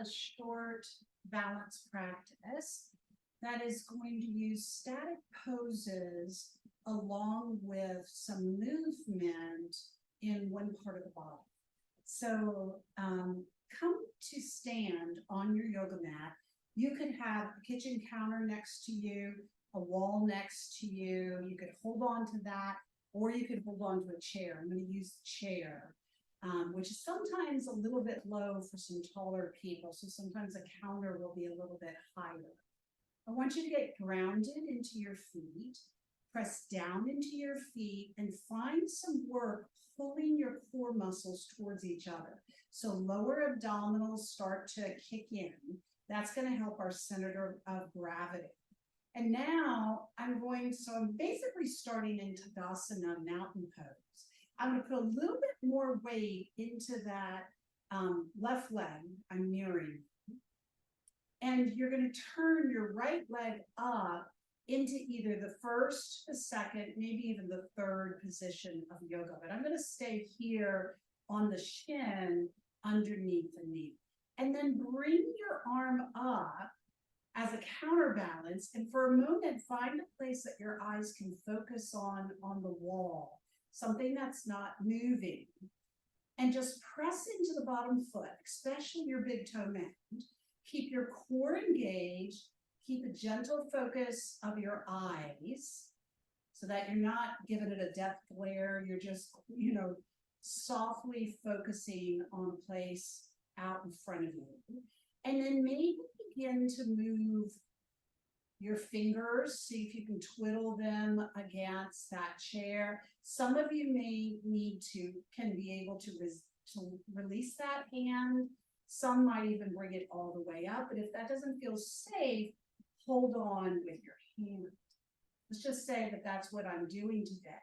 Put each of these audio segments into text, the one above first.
a short balance practice that is going to use static poses along with some movement in one part of the body. So come to stand on your yoga mat. You could have a kitchen counter next to you, a wall next to you. You could hold on to that, or you could hold on to a chair. I'm going to use the chair, which is sometimes a little bit low for some taller people. So sometimes a counter will be a little bit higher. I want you to get grounded into your feet, press down into your feet, and find some work pulling your core muscles towards each other. So lower abdominals start to kick in. That's going to help our center of gravity. And now I'm basically starting in Tadasana, mountain pose. I'm going to put a little bit more weight into that left leg. I'm mirroring. And you're going to turn your right leg up into either the first, the second, maybe even the third position of yoga. But I'm going to stay here on the shin underneath the knee. And then bring your arm up as a counterbalance. And for a moment, find a place that your eyes can focus on the wall, something that's not moving. And just press into the bottom foot, especially your big toe end. Keep your core engaged. Keep a gentle focus of your eyes so that you're not giving it a death glare. You're just, softly focusing on a place out in front of you. And then maybe begin to move your fingers. See if you can twiddle them against that chair. Some of you can be able to release that hand. Some might even bring it all the way up. But if that doesn't feel safe, hold on with your hand. Let's just say that that's what I'm doing today.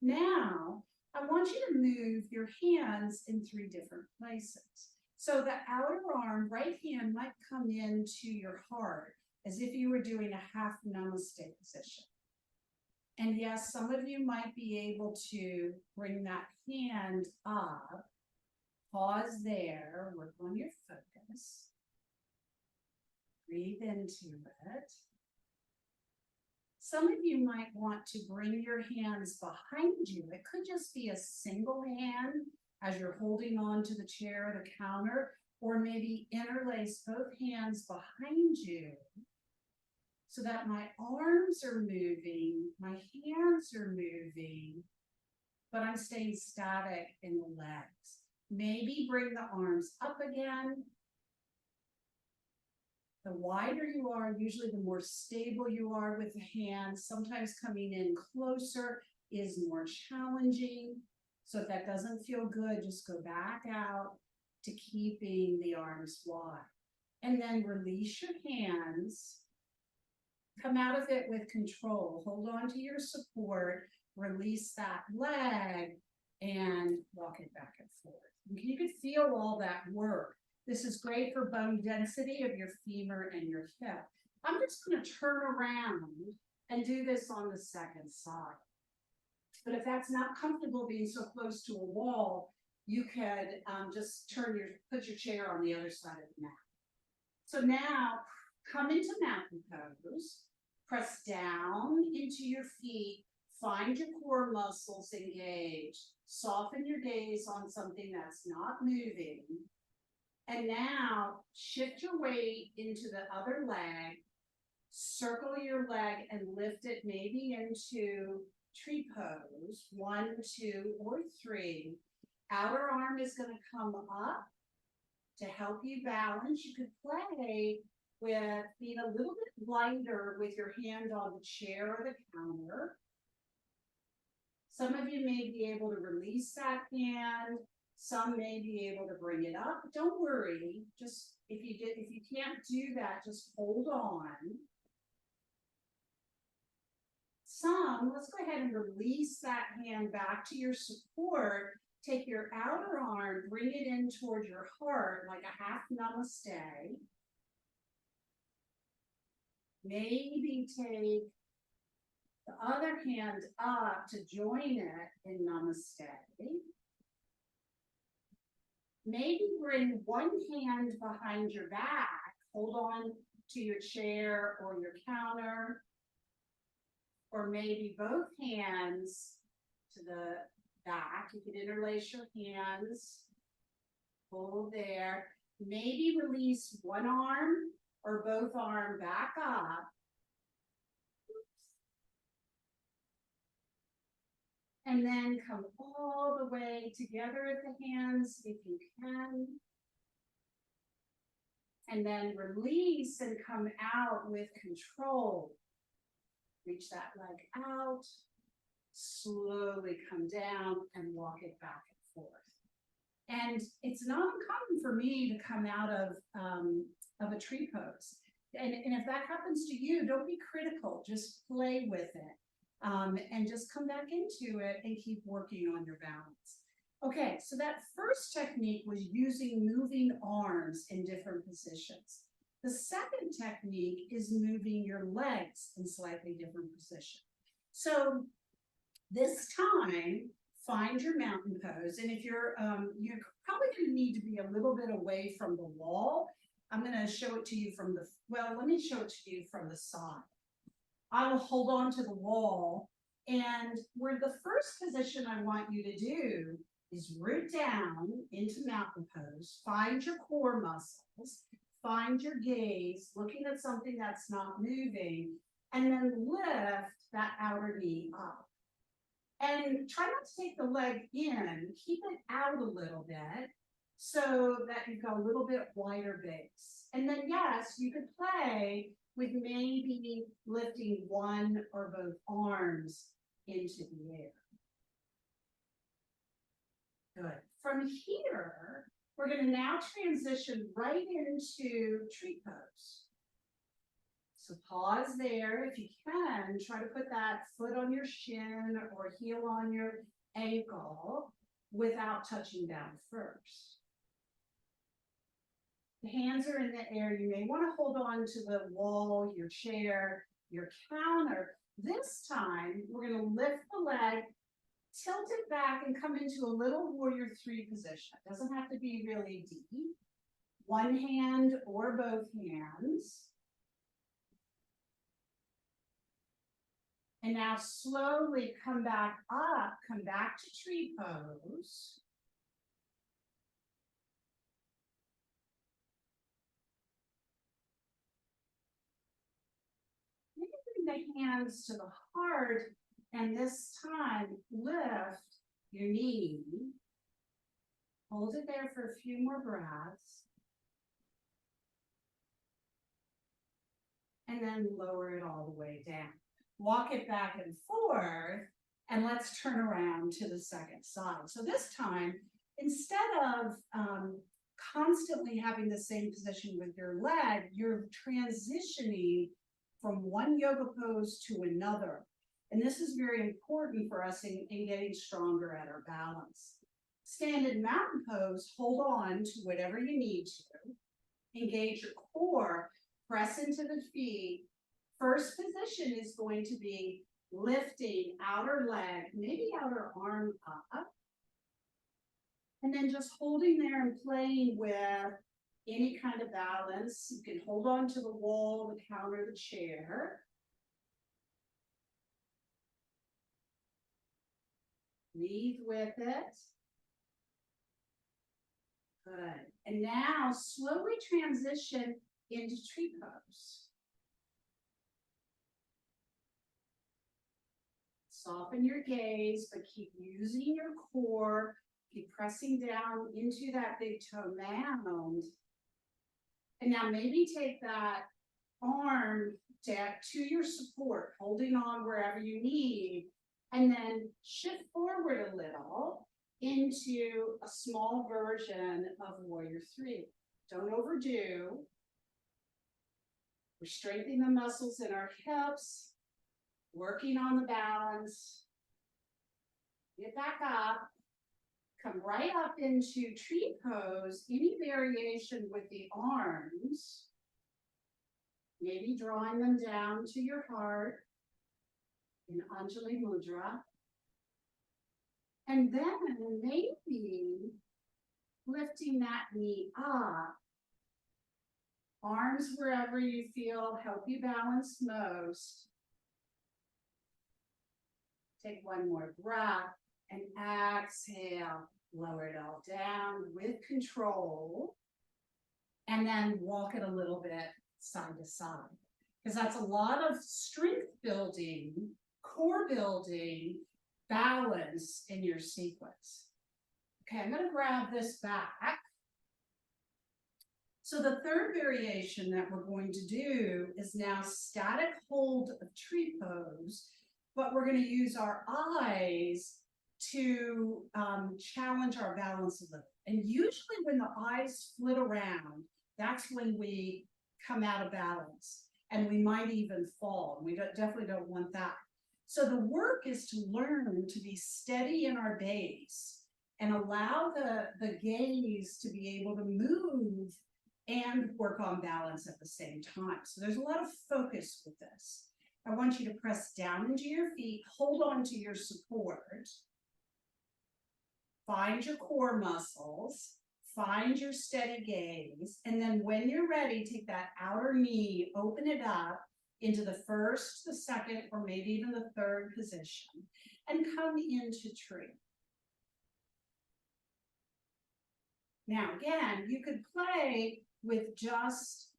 Now, I want you to move your hands in 3 different places. So the outer arm, right hand might come into your heart as if you were doing a half namaste position. And yes, some of you might be able to bring that hand up. Pause there, work on your focus. Breathe into it. Some of you might want to bring your hands behind you. It could just be a single hand as you're holding on to the chair or the counter, or maybe interlace both hands behind you so that my arms are moving, my hands are moving, but I'm staying static in the legs. Maybe bring the arms up again. The wider you are, usually the more stable you are with the hands. Sometimes coming in closer is more challenging. So if that doesn't feel good, just go back out to keeping the arms wide. And then release your hands. Come out of it with control. Hold on to your support. Release that leg and walk it back and forth. You can feel all that work. This is great for bone density of your femur and your hip. I'm just going to turn around and do this on the second side. But if that's not comfortable being so close to a wall, you could just put your chair on the other side of the mat. So now come into mountain pose, press down into your feet, find your core muscles engaged, soften your gaze on something that's not moving. And now shift your weight into the other leg, circle your leg and lift it maybe into tree pose, 1, 2, or 3. Outer arm is going to come up to help you balance. You could play with being a little bit lighter with your hand on the chair or the counter. Some of you may be able to release that hand. Some may be able to bring it up. Don't worry. Just if you can't do that, just hold on. Let's go ahead and release that hand back to your support. Take your outer arm, bring it in towards your heart like a half namaste. Maybe take the other hand up to join it in namaste. Maybe bring one hand behind your back, hold on to your chair or your counter, or maybe both hands to the back. You can interlace your hands, hold there. Maybe release one arm or both arm back up. And then come all the way together at the hands if you can. And then release and come out with control. Reach that leg out. Slowly come down and walk it back and forth. And it's not uncommon for me to come out of a tree pose. And if that happens to you, don't be critical, just play with it. And just come back into it and keep working on your balance. Okay, so that first technique was using moving arms in different positions. The second technique is moving your legs in slightly different positions. So this time, find your mountain pose. And if you're probably going to need to be a little bit away from the wall. I'm going to show it to you from let me show it to you from the side. I will hold on to the wall, and where the first position I want you to do is root down into mountain pose, find your core muscles, find your gaze, looking at something that's not moving, and then lift that outer knee up. And try not to take the leg in, keep it out a little bit so that you've got a little bit wider base. And then yes, you could play with maybe lifting one or both arms into the air. Good. From here, we're going to now transition right into tree pose. So pause there. If you can, try to put that foot on your shin or heel on your ankle without touching down first. The hands are in the air. You may want to hold on to the wall, your chair, your counter. This time, we're going to lift the leg, tilt it back, and come into a little warrior three position. It doesn't have to be really deep. One hand or both hands. And now slowly come back up, come back to tree pose. Bring the hands to the heart, and this time lift your knee. Hold it there for a few more breaths. And then lower it all the way down. Walk it back and forth, and let's turn around to the second side. So this time, instead of constantly having the same position with your leg, you're transitioning from one yoga pose to another. And this is very important for us in getting stronger at our balance. Stand in mountain pose, hold on to whatever you need to. Engage your core, press into the feet. First position is going to be lifting outer leg, maybe outer arm up. And then just holding there and playing with any kind of balance. You can hold on to the wall, the counter, the chair. Breathe with it. Good. And now slowly transition into tree pose. Soften your gaze, but keep using your core. Keep pressing down into that big toe mound. And now maybe take that arm to your support, holding on wherever you need, and then shift forward a little into a small version of warrior three. Don't overdo. We're strengthening the muscles in our hips, working on the balance. Get back up. Come right up into tree pose, any variation with the arms. Maybe drawing them down to your heart in Anjali Mudra. And then maybe lifting that knee up. Arms wherever you feel help you balance most. Take one more breath and exhale. Lower it all down with control. And then walk it a little bit side to side. Because that's a lot of strength building, core building, balance in your sequence. Okay, I'm going to grab this back. So the third variation that we're going to do is now static hold of tree pose, but we're going to use our eyes to challenge our balance a little. And usually when the eyes flit around, that's when we come out of balance and we might even fall. We definitely don't want that. So the work is to learn to be steady in our base and allow the gaze to be able to move and work on balance at the same time. So there's a lot of focus with this. I want you to press down into your feet, hold on to your support, find your core muscles, find your steady gaze, and then when you're ready, take that outer knee, open it up into the first, the second, or maybe even the third position, and come into tree. Now, again, you could play with just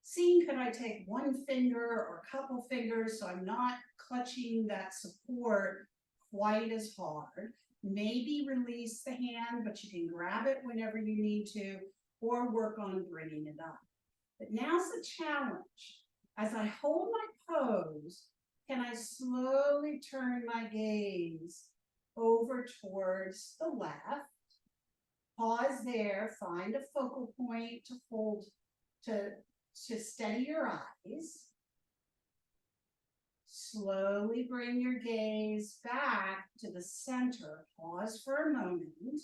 seeing, could I take one finger or a couple fingers so I'm not clutching that support quite as hard. Maybe release the hand, but you can grab it whenever you need to, or work on bringing it up. But now's the challenge. As I hold my pose, can I slowly turn my gaze over towards the left? Pause there, find a focal point to hold, to steady your eyes. Slowly bring your gaze back to the center. Pause for a moment.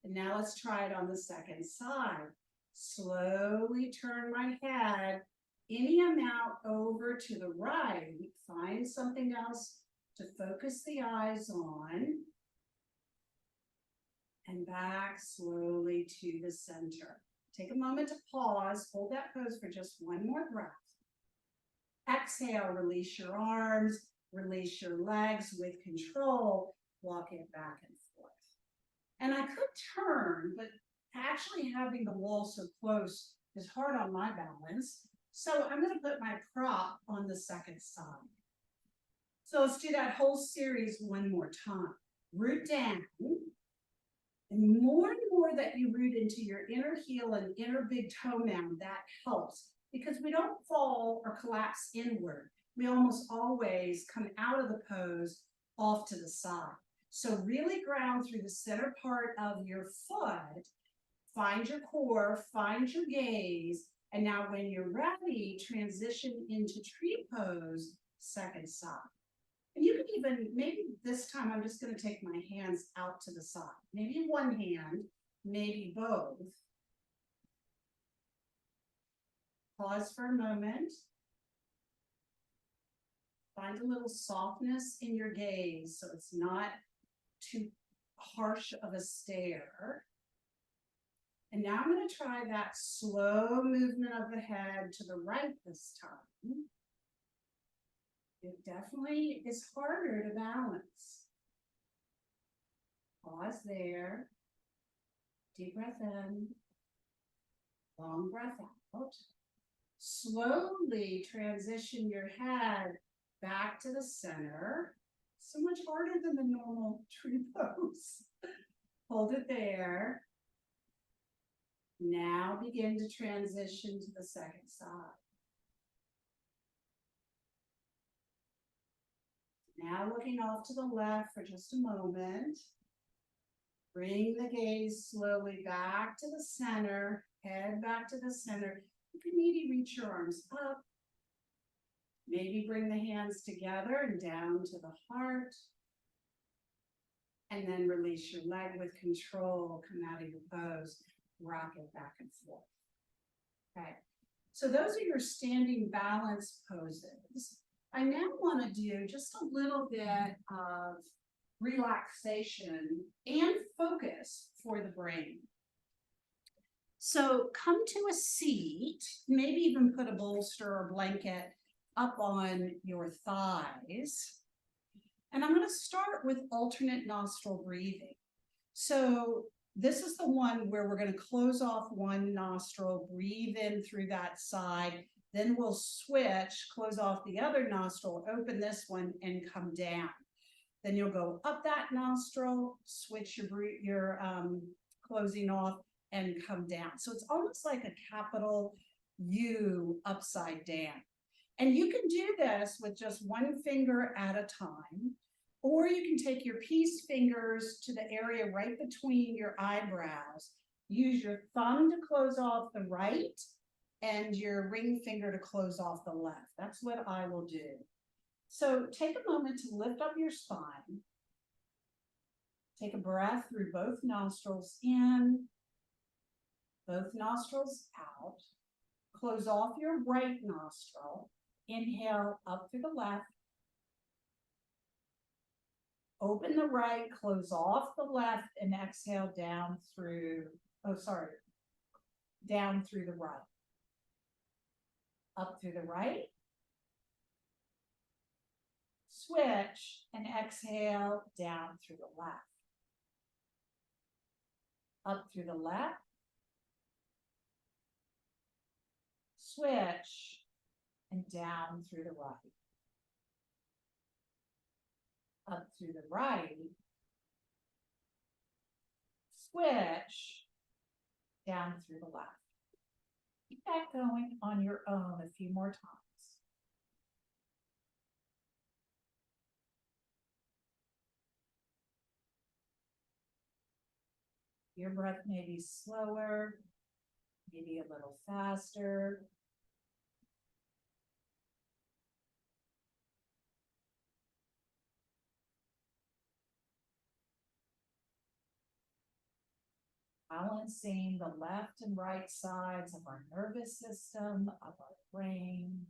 And now let's try it on the second side. Slowly turn my head any amount over to the right. Find something else to focus the eyes on. And back slowly to the center. Take a moment to pause. Hold that pose for just one more breath. Exhale, release your arms, release your legs with control. Walk it back and forth. And I could turn, but actually having the wall so close is hard on my balance. So I'm going to put my prop on the second side. So let's do that whole series one more time. Root down. And more that you root into your inner heel and inner big toe mound, that helps. Because we don't fall or collapse inward. We almost always come out of the pose off to the side. So really ground through the center part of your foot. Find your core, find your gaze. And now when you're ready, transition into tree pose, second side. And you can even, maybe this time I'm just going to take my hands out to the side. Maybe one hand, maybe both. Pause for a moment. Find a little softness in your gaze so it's not too harsh of a stare. And now I'm going to try that slow movement of the head to the right this time. It definitely is harder to balance. Pause there. Deep breath in. Long breath out. Slowly transition your head back to the center. So much harder than the normal tree pose. Hold it there. Now begin to transition to the second side. Now looking off to the left for just a moment. Bring the gaze slowly back to the center, head back to the center. You can maybe reach your arms up. Maybe bring the hands together and down to the heart. And then release your leg with control. Come out of your pose. Rock it back and forth. Okay. So those are your standing balance poses. I now want to do just a little bit of relaxation and focus for the brain. So come to a seat, maybe even put a bolster or blanket up on your thighs. And I'm going to start with alternate nostril breathing. So this is the one where we're going to close off one nostril, breathe in through that side, then we'll switch, close off the other nostril, open this one, and come down. Then you'll go up that nostril, switch your closing off, and come down. So it's almost like a capital U upside down. And you can do this with just one finger at a time, or you can take your peace fingers to the area right between your eyebrows. Use your thumb to close off the right and your ring finger to close off the left. That's what I will do. So take a moment to lift up your spine. Take a breath through both nostrils in, both nostrils out. Close off your right nostril. Inhale up through the left. Open the right, close off the left, and exhale down through, down through the right. Up through the right. Switch and exhale down through the left. Up through the left. Switch and down through the right. Up through the right. Switch down through the left. Keep that going on your own a few more times. Your breath may be slower, maybe a little faster. Balancing the left and right sides of our nervous system, of our brain.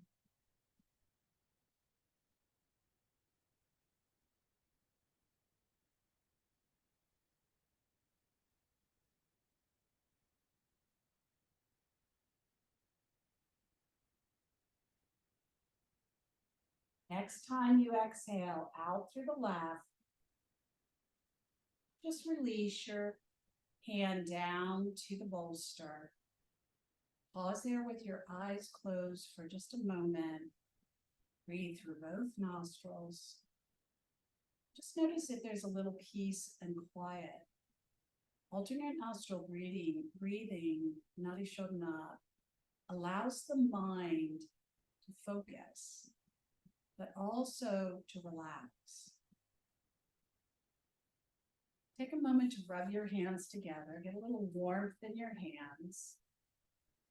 Next time you exhale out through the left, just release your hand down to the bolster. Pause there with your eyes closed for just a moment. Breathe through both nostrils. Just notice if there's a little peace and quiet. Alternate nostril breathing, Nadi Shodhana, allows the mind to focus, but also to relax. Take a moment to rub your hands together, get a little warmth in your hands.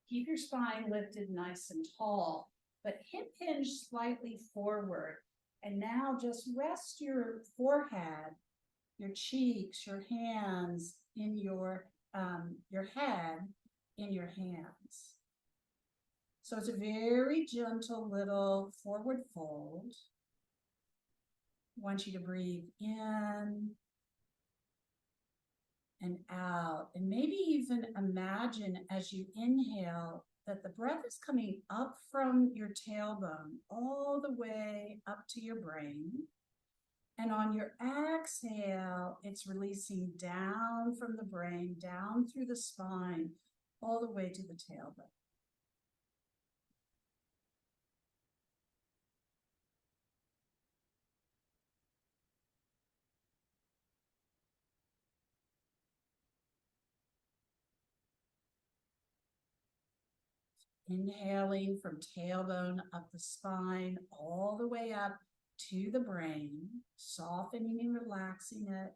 Keep your spine lifted nice and tall, but hip hinge slightly forward. And now just rest your forehead, your cheeks, your hands in your head in your hands. So it's a very gentle little forward fold. I want you to breathe in and out, and maybe even imagine as you inhale that the breath is coming up from your tailbone all the way up to your brain. And on your exhale, it's releasing down from the brain, down through the spine, all the way to the tailbone. Inhaling from tailbone up the spine, all the way up to the brain, softening and relaxing it.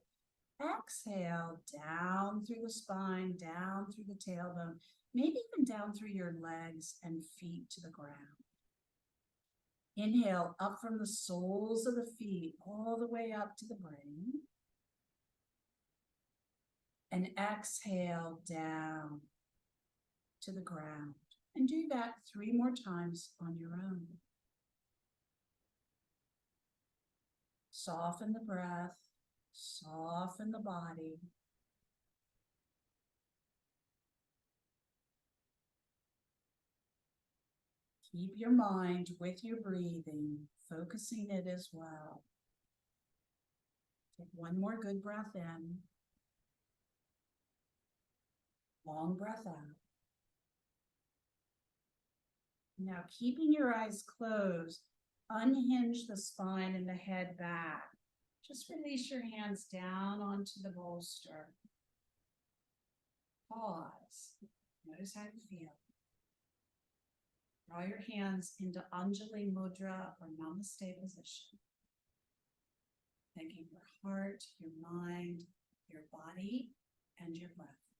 Exhale down through the spine, down through the tailbone, maybe even down through your legs and feet to the ground. Inhale up from the soles of the feet, all the way up to the brain. And exhale down to the ground. And do that 3 more times on your own. Soften the breath, soften the body. Keep your mind with your breathing, focusing it as well. Take one more good breath in. Long breath out. Now, keeping your eyes closed, unhinge the spine and the head back. Just release your hands down onto the bolster. Pause. Notice how you feel. Draw your hands into Anjali Mudra or Namaste position. Thanking your heart, your mind, your body, and your breath.